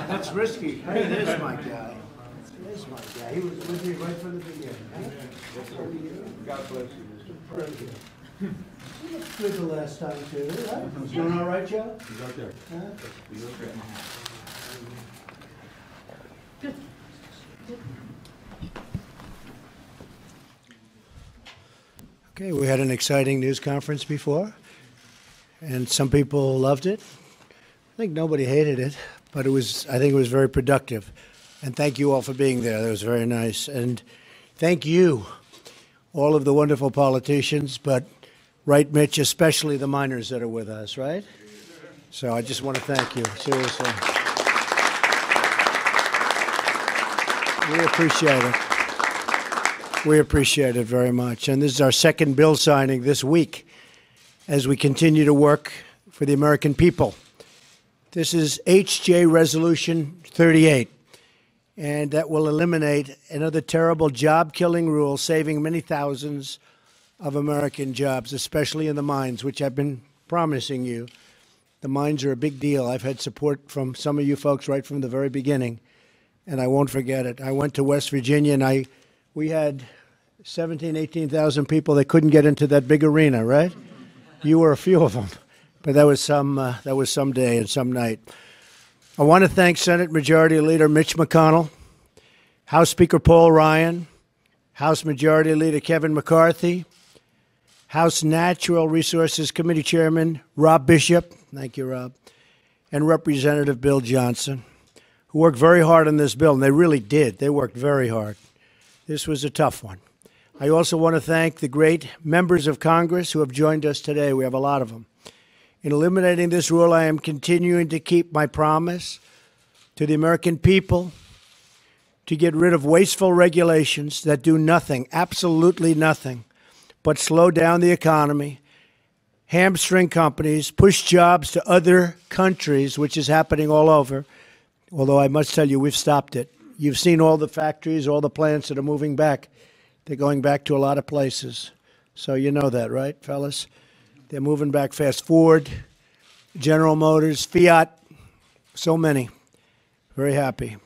That's risky. Hey, there's my guy. There's my guy. He was with me right from the beginning. God bless you, Mr. President. You looked good the last time, too. Right? You doing all right, Joe? He's right there. Huh? He's right there. Good. Okay, we had an exciting news conference before, and some people loved it. I think nobody hated it, but I think it was very productive. And thank you all for being there. That was very nice. And thank you, all of the wonderful politicians, but right, Mitch, especially the miners that are with us, right? So I just want to thank you, seriously. We appreciate it. We appreciate it very much. And this is our second bill signing this week as we continue to work for the American people. This is HJ Resolution 38, and that will eliminate another terrible job-killing rule, saving many thousands of American jobs, especially in the mines, which I've been promising you. The mines are a big deal. I've had support from some of you folks right from the very beginning, and I won't forget it. I went to West Virginia, and we had 17,000, 18,000 people that couldn't get into that big arena, right? You were a few of them, but that was some day and some night. I want to thank Senate Majority Leader Mitch McConnell, House Speaker Paul Ryan, House Majority Leader Kevin McCarthy, House Natural Resources Committee Chairman Rob Bishop, thank you, Rob, and Representative Bill Johnson, who worked very hard on this bill, and they really did. They worked very hard. This was a tough one. I also want to thank the great members of Congress who have joined us today. We have a lot of them. In eliminating this rule, I am continuing to keep my promise to the American people to get rid of wasteful regulations that do nothing, absolutely nothing, but slow down the economy, hamstring companies, push jobs to other countries, which is happening all over, although I must tell you, we've stopped it. You've seen all the factories, all the plants that are moving back. They're going back to a lot of places. So you know that, right, fellas? They're moving back fast. Ford, General Motors, Fiat, so many. Very happy.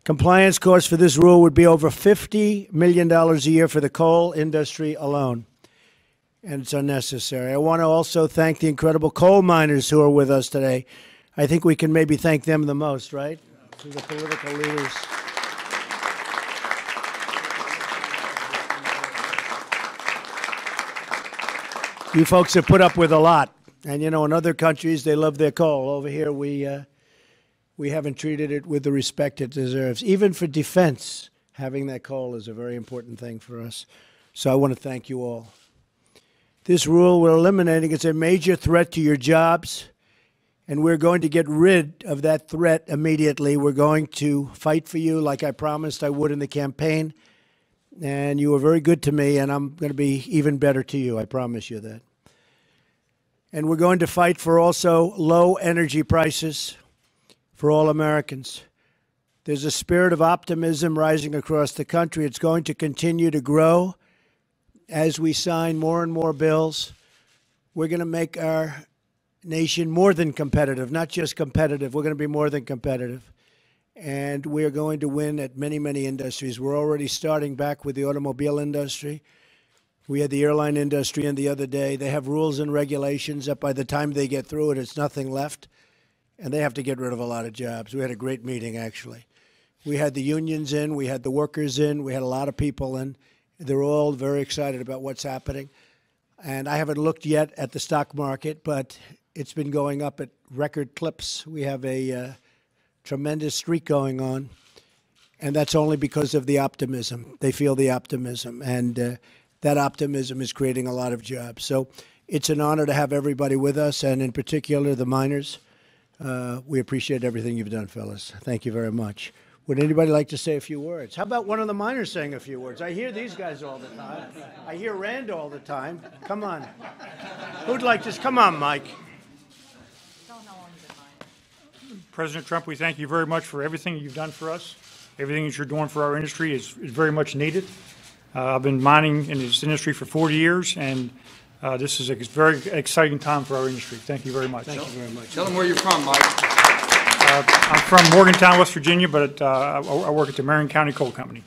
Compliance costs for this rule would be over $50 million a year for the coal industry alone. And it's unnecessary. I want to also thank the incredible coal miners who are with us today. I think we can maybe thank them the most, right? To the political leaders. You folks have put up with a lot. And, you know, in other countries, they love their coal. Over here, we haven't treated it with the respect it deserves. Even for defense, having that coal is a very important thing for us. So I want to thank you all. This rule we're eliminating is a major threat to your jobs, and we're going to get rid of that threat immediately. We're going to fight for you like I promised I would in the campaign. And you were very good to me, and I'm going to be even better to you. I promise you that. And we're going to fight for also low energy prices for all Americans. There's a spirit of optimism rising across the country. It's going to continue to grow as we sign more and more bills. We're going to make our nation more than competitive, not just competitive. We're going to be more than competitive. And we're going to win at many, many industries. We're already starting back with the automobile industry. We had the airline industry in the other day. They have rules and regulations that by the time they get through it, it's nothing left. And they have to get rid of a lot of jobs. We had a great meeting, actually. We had the unions in. We had the workers in. We had a lot of people in. They're all very excited about what's happening. And I haven't looked yet at the stock market, but it's been going up at record clips. We have a tremendous streak going on, and that's only because of the optimism. They feel the optimism, and that optimism is creating a lot of jobs. So it's an honor to have everybody with us, and in particular the miners. We appreciate everything you've done, fellas. Thank you very much. Would anybody like to say a few words? How about one of the miners saying a few words? I hear these guys all the time. I hear Rand all the time. Come on. Who'd like to? Come on, Mike. President Trump, we thank you very much for everything you've done for us. Everything that you're doing for our industry is very much needed. I've been mining in this industry for 40 years, and This is a very exciting time for our industry. Thank you very much. Thank you very much. Tell them where you're from, Mike. I'm from Morgantown, West Virginia, but I work at the Marion County Coal Company.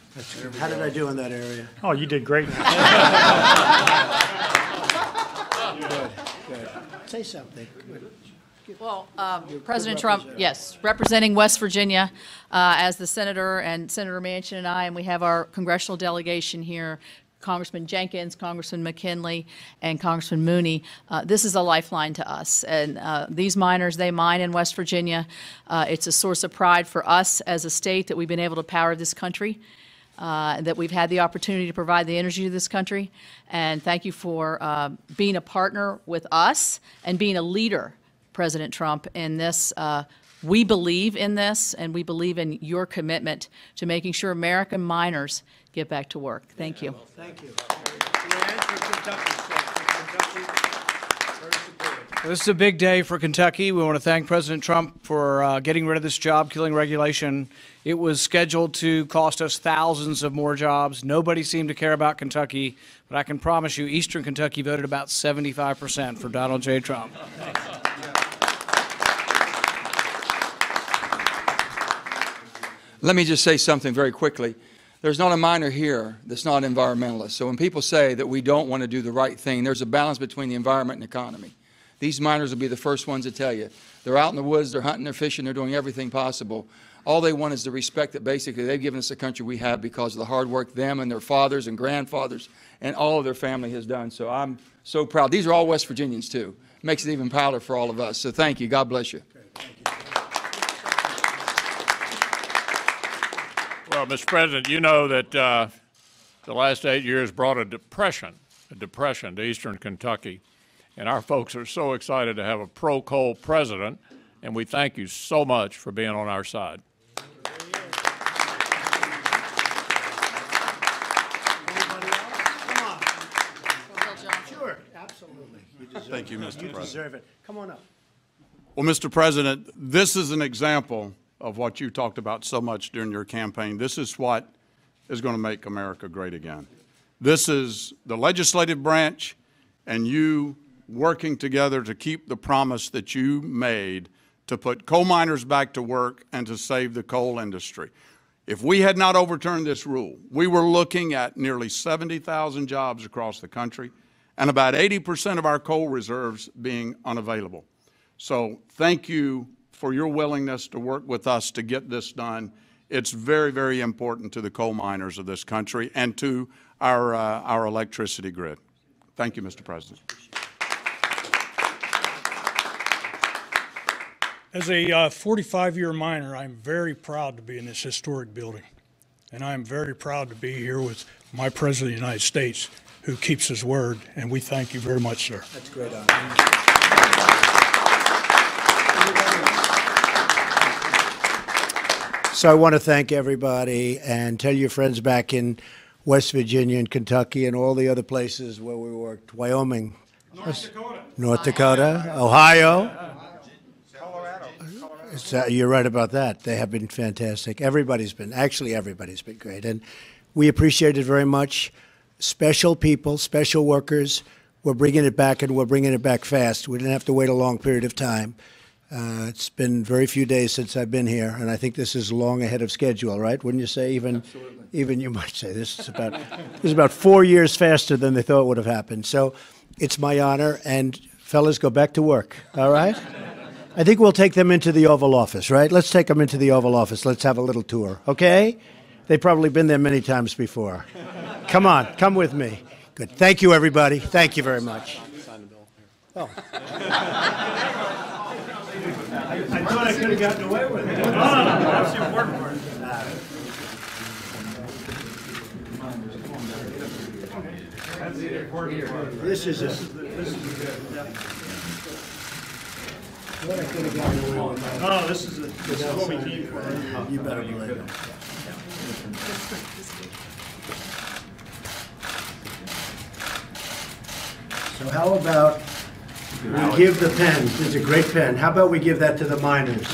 How did I do in that area? Oh, you did great. Good. Say something. Well, President Trump, yes, representing West Virginia as the senator, and Senator Manchin and I, and we have our congressional delegation here, Congressman Jenkins, Congressman McKinley, and Congressman Mooney. This is a lifeline to us. And these miners, they mine in West Virginia. It's a source of pride for us as a state that we've been able to power this country, that we've had the opportunity to provide the energy to this country. And thank you for being a partner with us and being a leader, President Trump, in this. We believe in this, and we believe in your commitment to making sure American miners get back to work. Thank you. Thank you. This is a big day for Kentucky. We want to thank President Trump for getting rid of this job-killing regulation. It was scheduled to cost us thousands of more jobs. Nobody seemed to care about Kentucky, but I can promise you Eastern Kentucky voted about 75% for Donald J. Trump. Let me just say something very quickly. There's not a miner here that's not an environmentalist. So when people say that we don't want to do the right thing, there's a balance between the environment and economy. These miners will be the first ones to tell you. They're out in the woods, they're hunting, they're fishing, they're doing everything possible. All they want is the respect that basically they've given us the country we have because of the hard work them and their fathers and grandfathers and all of their family has done. So I'm so proud. These are all West Virginians too. Makes it even prouder for all of us. So thank you. God bless you. Well, Mr. President, you know that the last 8 years brought a depression to Eastern Kentucky. And our folks are so excited to have a pro-coal president, and we thank you so much for being on our side. Sure, absolutely. Thank you, Mr. President. You deserve it. Come on up. Well, Mr. President, this is an example of what you talked about so much during your campaign. This is what is going to make America great again. This is the legislative branch and you working together to keep the promise that you made to put coal miners back to work and to save the coal industry. If we had not overturned this rule, we were looking at nearly 70,000 jobs across the country and about 80% of our coal reserves being unavailable. So thank you for your willingness to work with us to get this done. It's very, very important to the coal miners of this country and to our electricity grid. Thank you, Mr. President. As a 45-year miner, I'm very proud to be in this historic building. And I'm very proud to be here with my President of the United States, who keeps his word. And we thank you very much, sir. That's great honor. So I want to thank everybody and tell your friends back in West Virginia and Kentucky and all the other places where we worked, Wyoming, North Dakota, Ohio. You're right about that. They have been fantastic. Everybody's been great. And we appreciate it very much. Special people, special workers. We're bringing it back, and we're bringing it back fast. We didn't have to wait a long period of time. It's been very few days since I've been here, and I think this is long ahead of schedule, right? Wouldn't you say? Even you might say this is about 4 years faster than they thought would have happened. So it's my honor, and fellas, go back to work, all right? I think we'll take them into the Oval Office, right? Let's take them into the Oval Office. Let's have a little tour, okay? They've probably been there many times before. Come on, come with me. Good. Thank you, everybody. Thank you very much. Oh. I thought I could have gotten away with it. No, that's the important part. This is what I could have gotten away with. No, this is what we came for. You better believe it. So how about we give the pen? It's a great pen. How about we give that to the miners?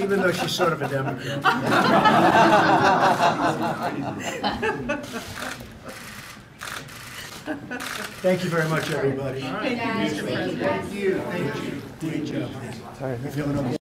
Even though she's sort of a Democrat. Thank you very much, everybody. Thank you. Great job. You feeling okay?